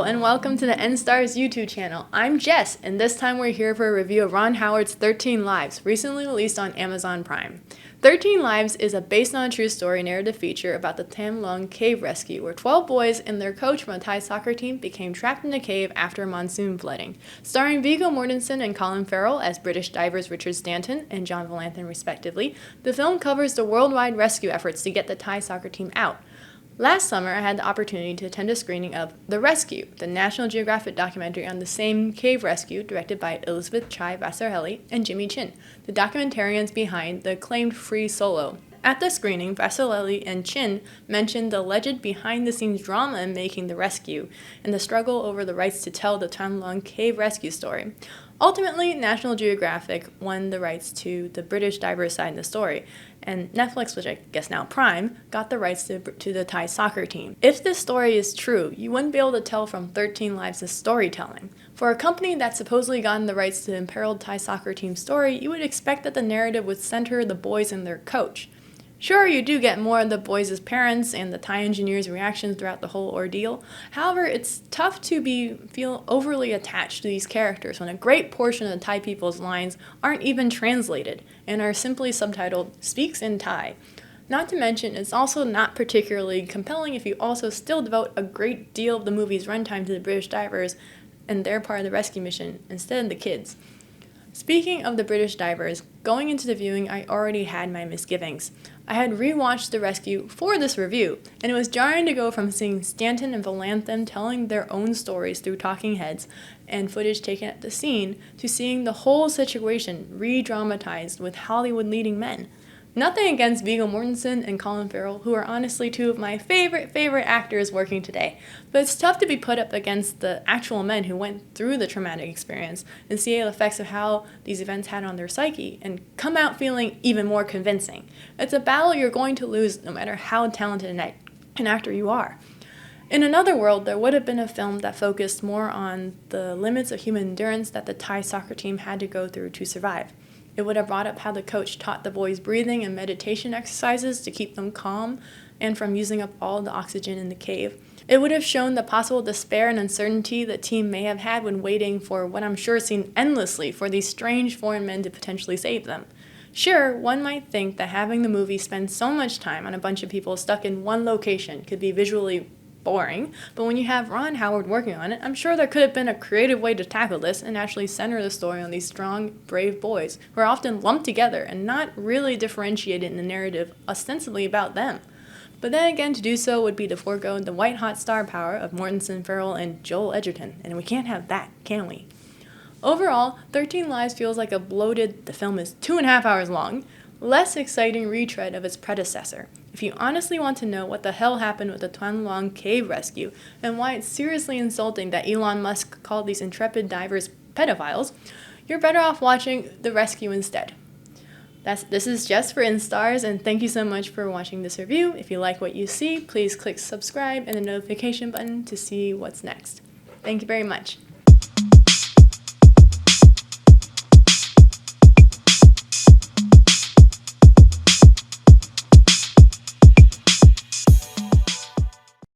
Hello and welcome to the N-Stars YouTube channel. I'm Jess, and this time we're here for a review of Ron Howard's 13 Lives, recently released on Amazon Prime. 13 Lives is a based on a true story narrative feature about the Tham Luang cave rescue, where 12 boys and their coach from a Thai soccer team became trapped in a cave after monsoon flooding. Starring Viggo Mortensen and Colin Farrell as British divers Richard Stanton and John Valanthan respectively, the film covers the worldwide rescue efforts to get the Thai soccer team out. Last summer, I had the opportunity to attend a screening of The Rescue, the National Geographic documentary on the same cave rescue directed by Elizabeth Chai Vasarhelyi and Jimmy Chin, the documentarians behind the acclaimed Free Solo. At the screening, Vasarhelyi and Chin mentioned the alleged behind-the-scenes drama in making The Rescue and the struggle over the rights to tell the Tham Luang cave rescue story. Ultimately, National Geographic won the rights to the British divers side in the story, and Netflix, which I guess now Prime, got the rights to the Thai soccer team. If this story is true, you wouldn't be able to tell from 13 Lives' storytelling. For a company that's supposedly gotten the rights to the imperiled Thai soccer team story, you would expect that the narrative would center the boys and their coach. Sure, you do get more of the boys' parents and the Thai engineers' reactions throughout the whole ordeal. However, it's tough to feel overly attached to these characters when a great portion of the Thai people's lines aren't even translated and are simply subtitled "Speaks in Thai." Not to mention, it's also not particularly compelling if you also still devote a great deal of the movie's runtime to the British divers and their part of the rescue mission instead of the kids. Speaking of the British divers, going into the viewing, I already had my misgivings. I had rewatched The Rescue for this review, and it was jarring to go from seeing Stanton and Valanthan telling their own stories through talking heads and footage taken at the scene to seeing the whole situation re-dramatized with Hollywood leading men. Nothing against Viggo Mortensen and Colin Farrell, who are honestly two of my favorite actors working today, but it's tough to be put up against the actual men who went through the traumatic experience and see the effects of how these events had on their psyche and come out feeling even more convincing. It's a battle you're going to lose no matter how talented an actor you are. In another world, there would have been a film that focused more on the limits of human endurance that the Thai soccer team had to go through to survive. It would have brought up how the coach taught the boys breathing and meditation exercises to keep them calm and from using up all the oxygen in the cave. It would have shown the possible despair and uncertainty the team may have had when waiting for what I'm sure seen endlessly for these strange foreign men to potentially save them. Sure, one might think that having the movie spend so much time on a bunch of people stuck in one location could be visually boring, but when you have Ron Howard working on it, I'm sure there could have been a creative way to tackle this and actually center the story on these strong, brave boys who are often lumped together and not really differentiated in the narrative ostensibly about them. But then again, to do so would be to forego the white-hot star power of Mortensen, Farrell, and Joel Edgerton, and we can't have that, can we? Overall, 13 Lives feels like a bloated, the film is 2.5 hours long, less exciting retread of its predecessor. If you honestly want to know what the hell happened with the Tham Luang cave rescue and why it's seriously insulting that Elon Musk called these intrepid divers pedophiles, you're better off watching The Rescue instead. This is Jess for N-Stars, and thank you so much for watching this review. If you like what you see, please click subscribe and the notification button to see what's next. Thank you very much.